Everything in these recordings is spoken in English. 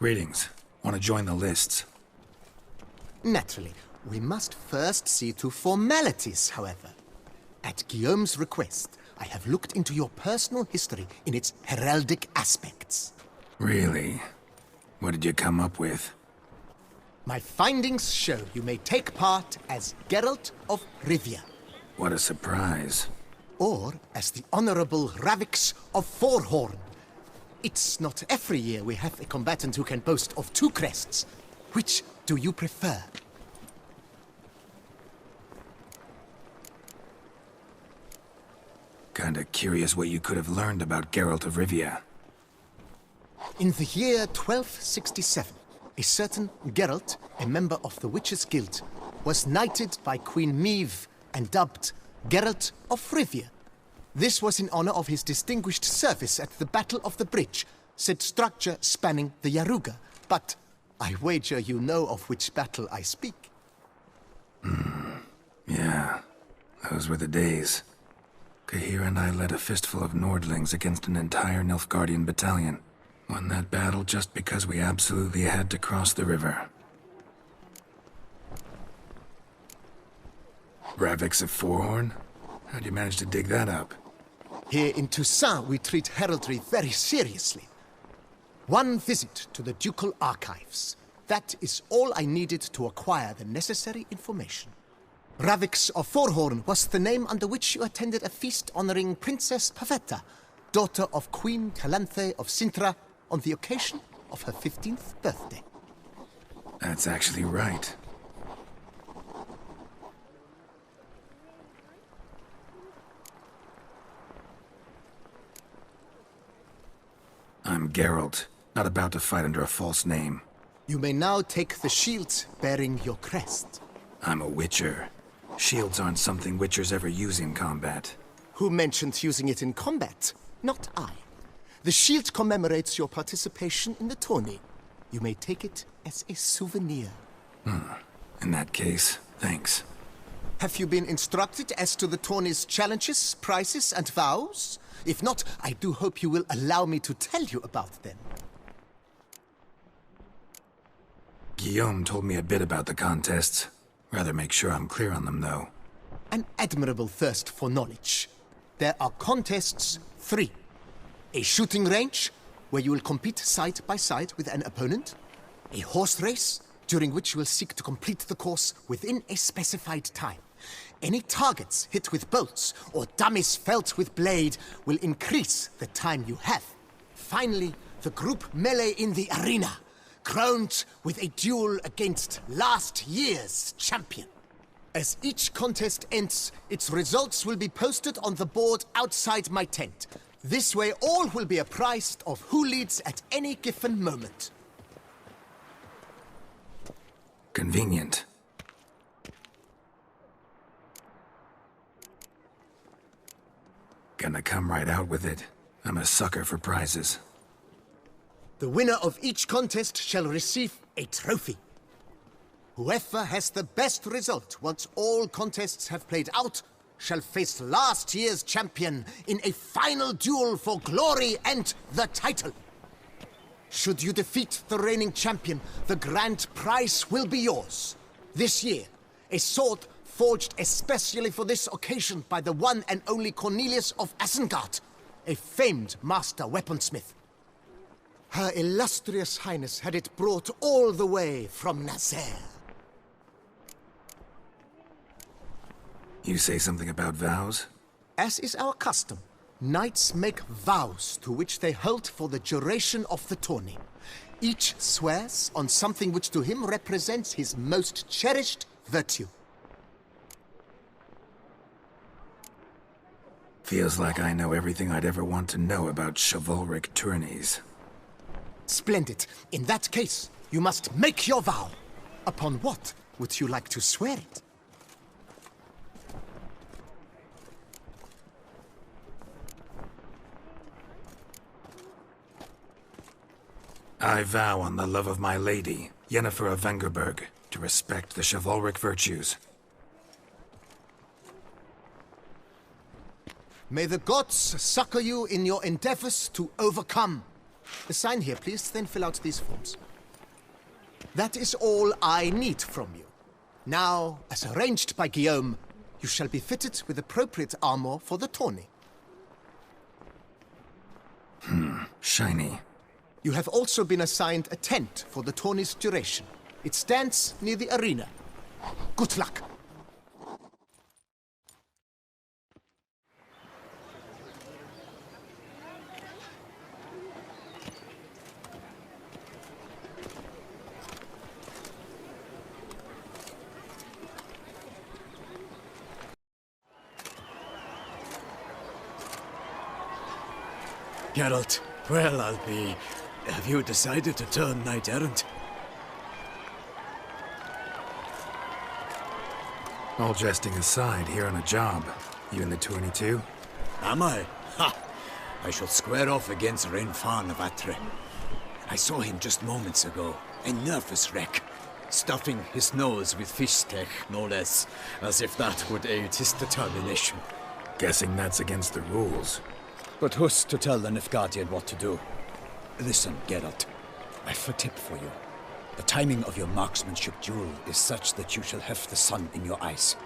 Greetings. Want to join the lists? Naturally. We must first see to formalities, however. At Guillaume's request, I have looked into your personal history in its heraldic aspects. Really? What did you come up with? My findings show you may take part as Geralt of Rivia. What a surprise. Or as the Honorable Ravix of Forhorn. It's not every year we have a combatant who can boast of 2 crests. Which do you prefer? Kinda curious what you could have learned about Geralt of Rivia. In the year 1267, a certain Geralt, a member of the Witches' Guild, was knighted by Queen Meve and dubbed Geralt of Rivia. This was in honor of his distinguished service at the Battle of the Bridge, said structure spanning the Yaruga. But I wager you know of which battle I speak. Yeah, those were the days. Kahir and I led a fistful of Nordlings against an entire Nilfgaardian battalion. Won that battle just because we absolutely had to cross the river. Ravix of Forhorn? How'd you manage to dig that up? Here in Toussaint, we treat heraldry very seriously. One visit to the ducal archives. That is all I needed to acquire the necessary information. Ravix of Forhorn was the name under which you attended a feast honoring Princess Pavetta, daughter of Queen Calanthe of Sintra, on the occasion of her 15th birthday. That's actually right. I'm Geralt, not about to fight under a false name. You may now take the shield bearing your crest. I'm a Witcher. Shields aren't something Witchers ever use in combat. Who mentioned using it in combat? Not I. The shield commemorates your participation in the tourney. You may take it as a souvenir. In that case, thanks. Have you been instructed as to the tourney's challenges, prizes, and vows? If not, I do hope you will allow me to tell you about them. Guillaume told me a bit about the contests. Rather make sure I'm clear on them, though. An admirable thirst for knowledge. There are contests 3. A shooting range, where you will compete side by side with an opponent. A horse race, during which you will seek to complete the course within a specified time. Any targets hit with bolts or dummies felt with blade will increase the time you have. Finally, the group melee in the arena, crowned with a duel against last year's champion. As each contest ends, its results will be posted on the board outside my tent. This way all will be apprised of who leads at any given moment. Convenient. Gonna come right out with it. I'm a sucker for prizes. The winner of each contest shall receive a trophy. Whoever has the best result once all contests have played out shall face last year's champion in a final duel for glory and the title. Should you defeat the reigning champion, the grand prize will be yours. This year, a sword forged especially for this occasion by the one and only Cornelius of Isengard, a famed master weaponsmith. Her illustrious highness had it brought all the way from Nazaire. You say something about vows? As is our custom, knights make vows to which they hold for the duration of the tourney. Each swears on something which to him represents his most cherished virtue. Feels like I know everything I'd ever want to know about chivalric tourneys. Splendid. In that case, you must make your vow. Upon what would you like to swear it? I vow on the love of my lady, Yennefer of Vengerberg, to respect the chivalric virtues. May the gods succor you in your endeavors to overcome. Sign here, please, then fill out these forms. That is all I need from you. Now, as arranged by Guillaume, you shall be fitted with appropriate armor for the tourney. Shiny. You have also been assigned a tent for the tourney's duration. It stands near the arena. Good luck. Geralt, well, I'll be... Have you decided to turn knight-errant? All jesting aside, here on a job. You in the tourney too? Am I? Ha! I shall square off against Renfan of Atre. I saw him just moments ago. A nervous wreck. Stuffing his nose with fish steak, no less. As if that would aid his determination. Guessing that's against the rules. But who's to tell the Nilfgaardian what to do? Listen, Geralt. I've a tip for you. The timing of your marksmanship duel is such that you shall have the sun in your eyes.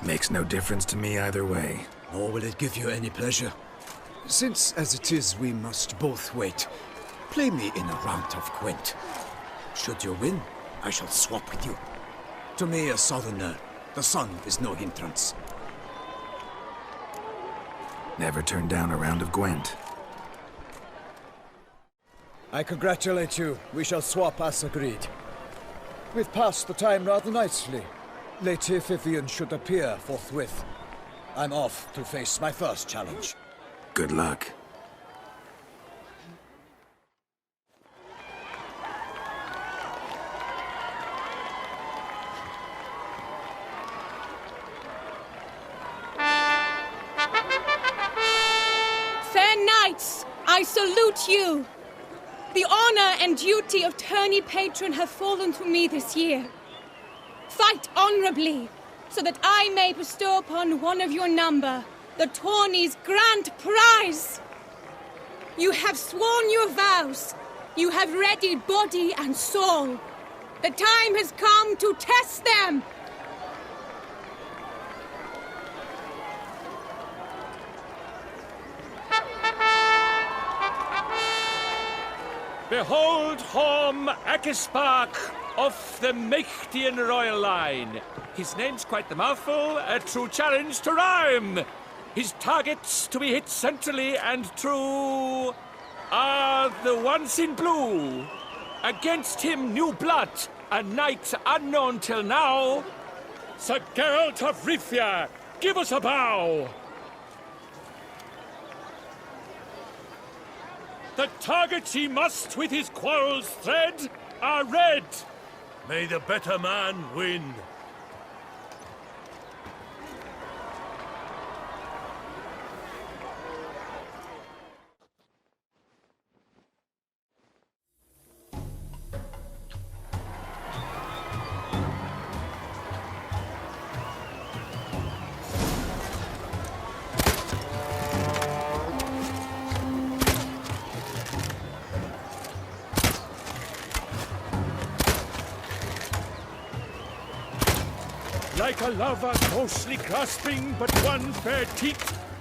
Makes no difference to me either way. Nor will it give you any pleasure. Since, as it is, we must both wait, play me in a round of Gwent. Should you win, I shall swap with you. To me, a southerner, the sun is no hindrance. Never turned down a round of Gwent. I congratulate you. We shall swap as agreed. We've passed the time rather nicely. Lady Vivian should appear forthwith. I'm off to face my first challenge. Good luck. Fair knights, I salute you. The honor and duty of tourney patron have fallen to me this year. Fight honorably, so that I may bestow upon one of your number the tourney's grand prize. You have sworn your vows. You have readied body and soul. The time has come to test them. Behold Horm Akispark of the Mechtian royal line. His name's quite the mouthful, a true challenge to rhyme. His targets to be hit centrally and true are the ones in blue. Against him new blood, a knight unknown till now. Sir Geralt of Rivia, give us a bow. The targets he must with his quarrels thread are red. May the better man win. Like a lover closely grasping but one fair teat,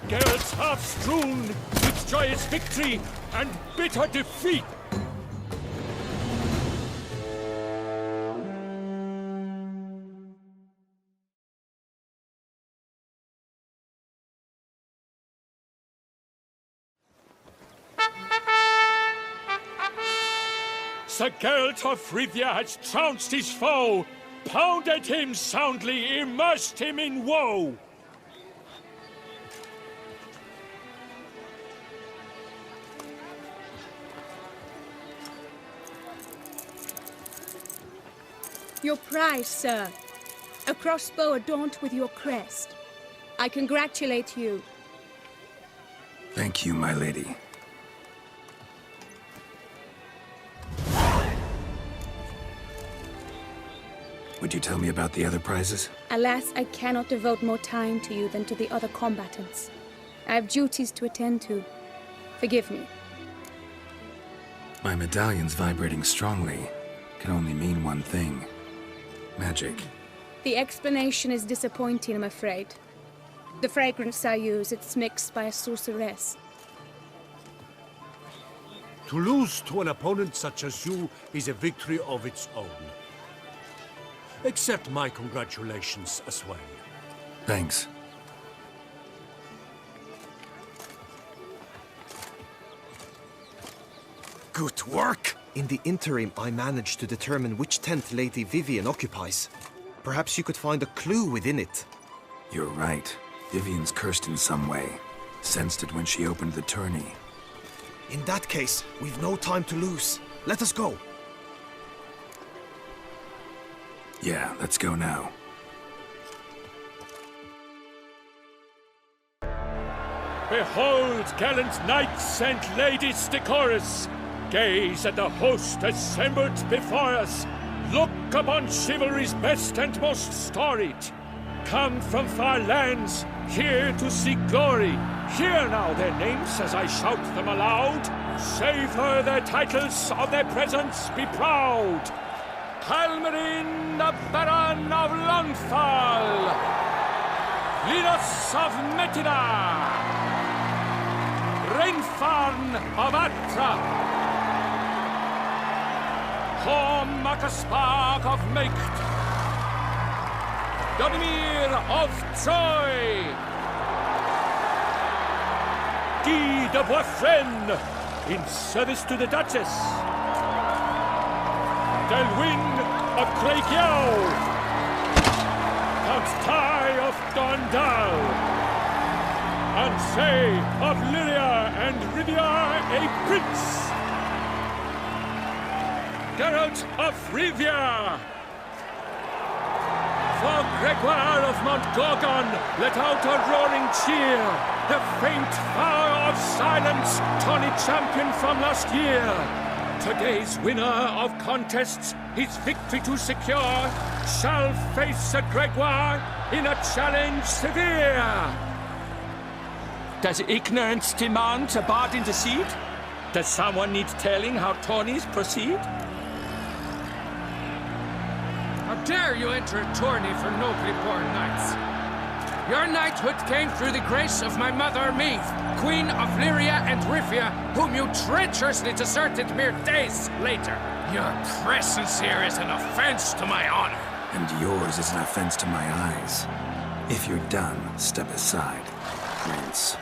Geralt's half strewn with joyous victory and bitter defeat. Sir Geralt of Rivia has trounced his foe, pounded him soundly, immersed him in woe. Your prize, sir. A crossbow adorned with your crest. I congratulate you. Thank you, my lady. Would you tell me about the other prizes? Alas, I cannot devote more time to you than to the other combatants. I have duties to attend to. Forgive me. My medallion's vibrating strongly. can only mean one thing. Magic. The explanation is disappointing, I'm afraid. The fragrance I use, it's mixed by a sorceress. To lose to an opponent such as you is a victory of its own. Accept my congratulations as well. Thanks. Good work! In the interim, I managed to determine which tent Lady Vivian occupies. Perhaps you could find a clue within it. You're right. Vivian's cursed in some way. Sensed it when she opened the tourney. In that case, we've no time to lose. Let us go. Yeah, let's go now. Behold, gallant knights and ladies decorous! Gaze at the host assembled before us! Look upon chivalry's best and most storied! Come from far lands, here to seek glory! Hear now their names as I shout them aloud! Savor their titles, of their presence be proud! Halmarin, the Baron of Lonfall! Linus of Metina! Reinfarn of Atra! Horm Akaspark of Meikt! Donimir of Troy! Guy de Boisfren, in service to the Duchess! Delwyn of Craigyow! Count Tai of Gondal! Ansay of Lyria and Rivia a prince! Geralt of Rivia! For Gregoire of Montgorgon, let out a roaring cheer! The faint vow of silence, tourney champion from last year! Today's winner of contests, his victory to secure, shall face a Gregoire in a challenge severe! Does ignorance demand a bard in the seat? Does someone need telling how tourneys proceed? How dare you enter a tourney for nobly born knights? Your knighthood came through the grace of my mother Meath, Queen of Lyria and Rivia, whom you treacherously deserted mere days later. Your presence here is an offense to my honor. And yours is an offense to my eyes. If you're done, step aside, Prince.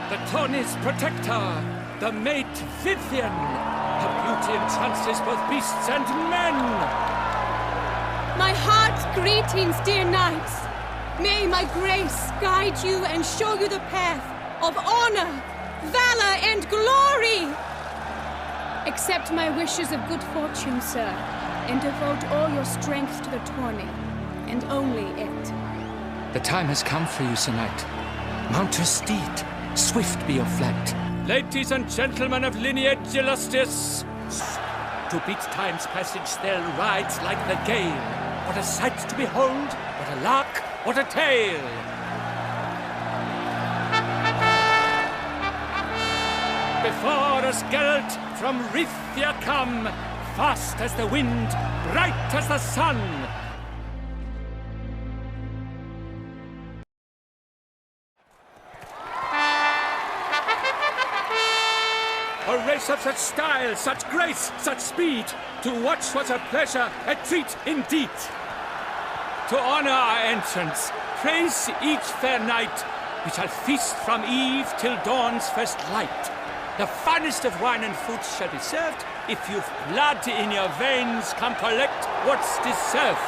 The tourney's protector, the mate Vivian. Her beauty entrances both beasts and men. My heart's greetings, dear knights. May my grace guide you and show you the path of honor, valor, and glory. Accept my wishes of good fortune, sir, and devote all your strength to the tourney, and only it. The time has come for you, Sir Knight. Mount your steed. Swift be your flight. Ladies and gentlemen of lineage illustrious, to beat time's passage they'll ride like the gale. What a sight to behold, what a lark, what a tale! Before us Geralt from Rithia come, fast as the wind, bright as the sun. A race of such style, such grace, such speed. To watch was a pleasure, a treat indeed. To honor our entrance, praise each fair knight. We shall feast from eve till dawn's first light. The finest of wine and food shall be served. If you've blood in your veins, come collect what's deserved.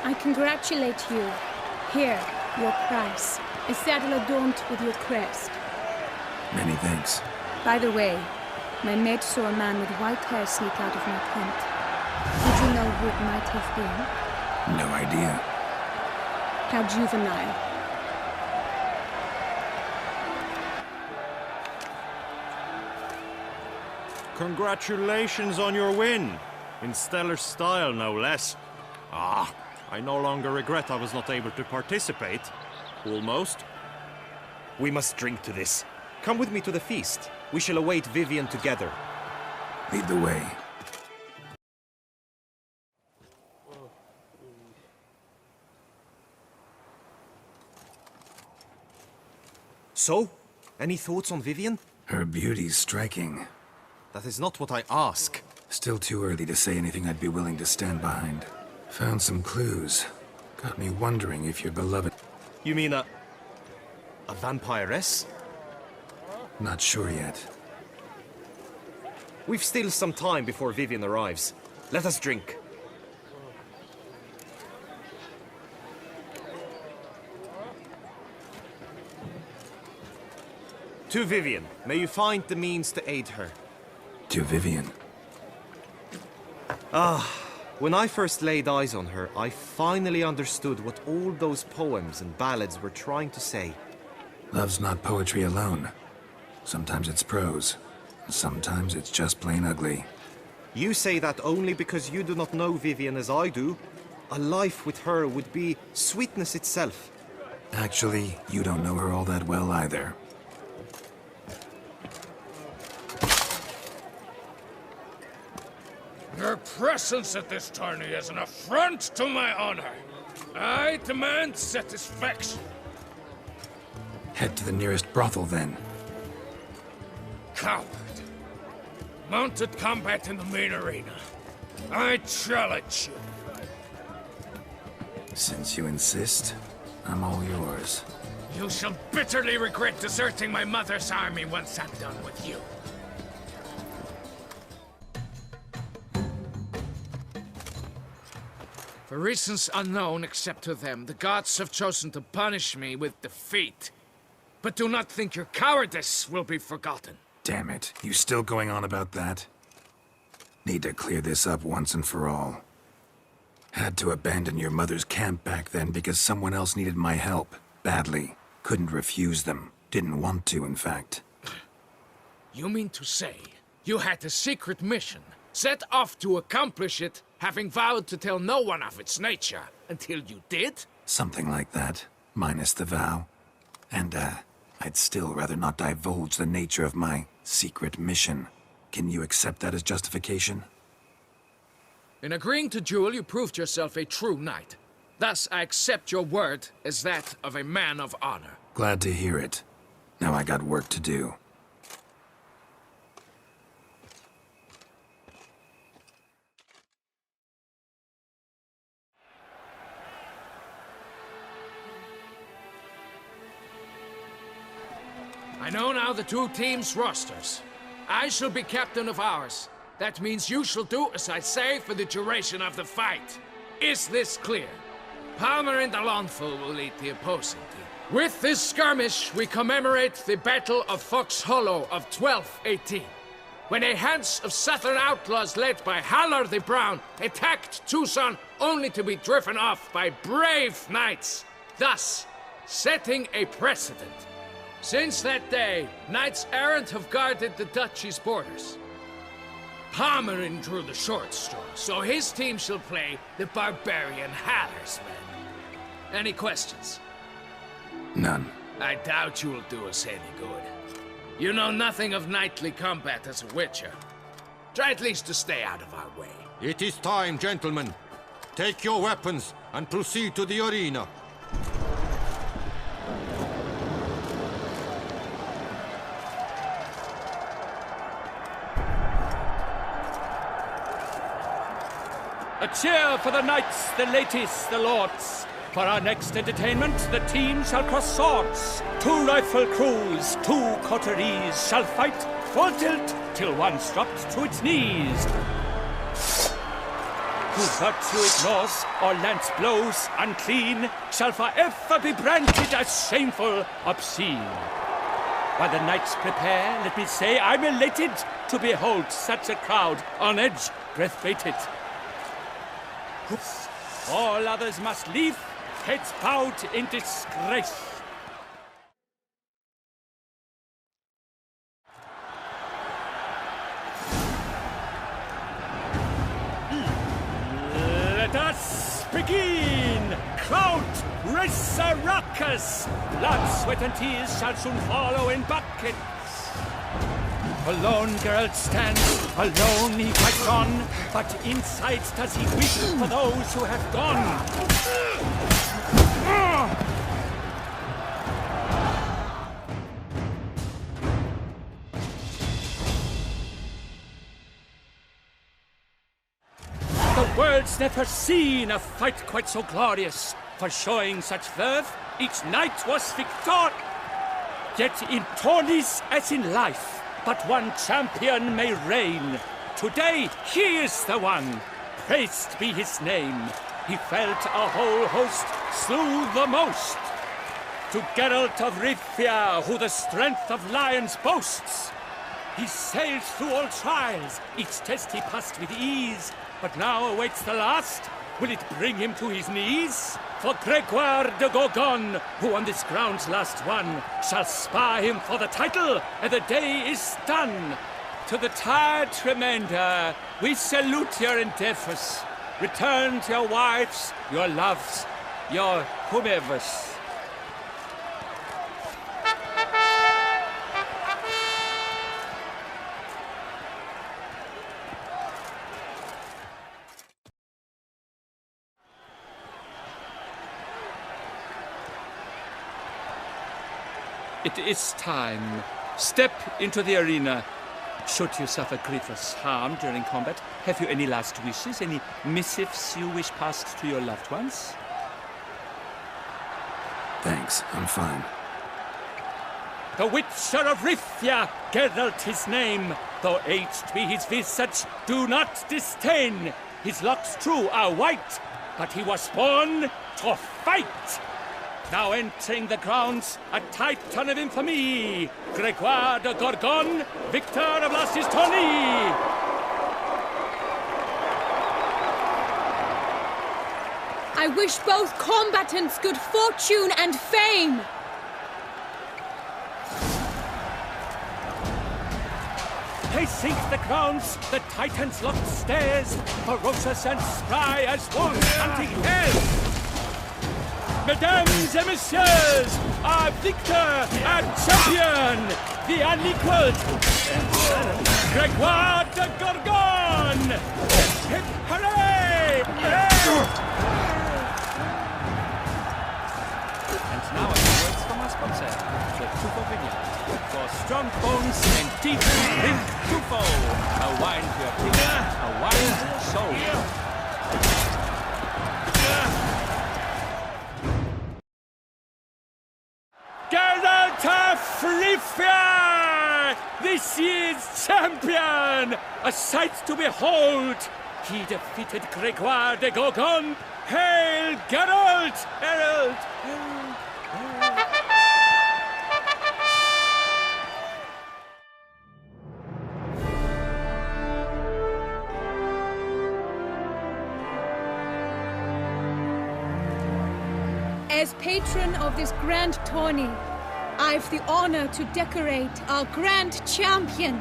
I congratulate you. Here, your prize. A saddle adorned with your crest. Many thanks. By the way, my maid saw a man with white hair sneak out of my tent. Did you know who it might have been? No idea. How juvenile. Congratulations on your win. In stellar style, no less. Ah, I no longer regret I was not able to participate. Almost. We must drink to this. Come with me to the feast. We shall await Vivian together. Lead the way. So, any thoughts on Vivian? Her beauty's striking. That is not what I ask. Still too early to say anything I'd be willing to stand behind. Found some clues. Got me wondering if your beloved... You mean a vampiress? Not sure yet. We've still some time before Vivian arrives. Let us drink. To Vivian, may you find the means to aid her. To Vivian. When I first laid eyes on her, I finally understood what all those poems and ballads were trying to say. Love's not poetry alone. Sometimes it's prose. Sometimes it's just plain ugly. You say that only because you do not know Vivian as I do. A life with her would be sweetness itself. Actually, you don't know her all that well either. Your presence at this tourney is an affront to my honor. I demand satisfaction. Head to the nearest brothel, then. Coward. Mounted combat in the main arena. I challenge you. Since you insist, I'm all yours. You shall bitterly regret deserting my mother's army once I'm done with you. For reasons unknown except to them, the gods have chosen to punish me with defeat. But do not think your cowardice will be forgotten. Damn it, you still going on about that? Need to clear this up once and for all. Had to abandon your mother's camp back then because someone else needed my help, badly. Couldn't refuse them. Didn't want to, in fact. You mean to say you had a secret mission, set off to accomplish it, having vowed to tell no one of its nature, until you did? Something like that, minus the vow. And, I'd still rather not divulge the nature of my secret mission. Can you accept that as justification? In agreeing to duel, you proved yourself a true knight. Thus, I accept your word as that of a man of honor. Glad to hear it. Now I got work to do. I know now the two teams' rosters. I shall be captain of ours. That means you shall do as I say for the duration of the fight. Is this clear? Palmer and Alonfo will lead the opposing team. With this skirmish, we commemorate the Battle of Fox Hollow of 1218, when a Hans of Southern outlaws led by Halar the Brown attacked Tucson only to be driven off by brave knights, thus setting a precedent. Since that day, knights errant have guarded the duchy's borders. Palmerin drew the short straw, so his team shall play the barbarian Haller's men. Any questions? None. I doubt you will do us any good. You know nothing of knightly combat as a witcher. Try at least to stay out of our way. It is time, gentlemen. Take your weapons and proceed to the arena. A cheer for the knights, the ladies, the lords. For our next entertainment, the team shall cross swords. 2 rifle crews, 2 coteries shall fight full tilt till one's dropped to its knees. Who virtue ignores or lance blows unclean shall forever be branded as shameful, obscene. While the knights prepare, let me say I'm elated to behold such a crowd on edge, breath-baited. All others must leave, heads bowed in disgrace. Let us begin! Crowd, race a ruckus! Blood, sweat, and tears shall soon follow in buckets. Alone Geralt stands, alone he fights on, but inside does he weep for those who have gone. The world's never seen a fight quite so glorious. For showing such verve, each knight was victor. Yet in tourneys as in life, but one champion may reign. Today, he is the one. Praised be his name. He felt a whole host, slew the most. To Geralt of Rivia, who the strength of lions boasts. He sailed through all trials, each test he passed with ease. But now awaits the last. Will it bring him to his knees? For Gregoire de Gorgon, who on this ground's last won, shall spar him for the title, and the day is done. To the tired remainder, we salute your endeavors. Return to your wives, your loves, your whomevers. It is time. Step into the arena. Should you suffer grievous harm during combat, have you any last wishes, any missives you wish passed to your loved ones? Thanks, I'm fine. The Witcher of Rivia, Geralt his name. Though aged be his visage, do not disdain. His locks true are white, but he was born to fight. Now entering the grounds, a titan of infamy, Gregoire de Gorgon, victor of last his tourney. I wish both combatants good fortune and fame. Pacing the grounds, the titans locked stairs, ferocious and spry as wolves hunting hares. Mesdames et messieurs, our victor and champion, the unequaled Gregoire de Gorgon! Hip hooray! And now a few words from our sponsor, the Tuffo Vineyard. For strong bones and deep drink Tuffo. A wine for your teeth, a wine for your soul. Geralt of Rivia, this year's champion! A sight to behold! He defeated Gregoire de Gorgon. Hail, Geralt! Herald! As patron of this grand tourney, I've the honor to decorate our grand champion.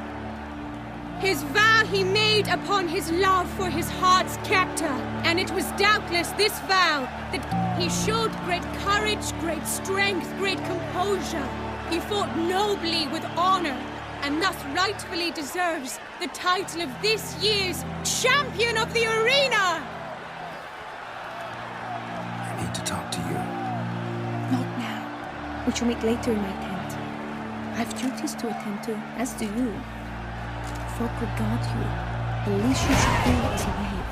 His vow he made upon his love for his heart's captor, and it was doubtless this vow that he showed great courage, great strength, great composure. He fought nobly with honor, and thus rightfully deserves the title of this year's Champion of the Arena! I need to talk to you. Not now. We shall meet later in my tent. I have duties to attend to, as do you. Folk regard you. The least you should do is obey.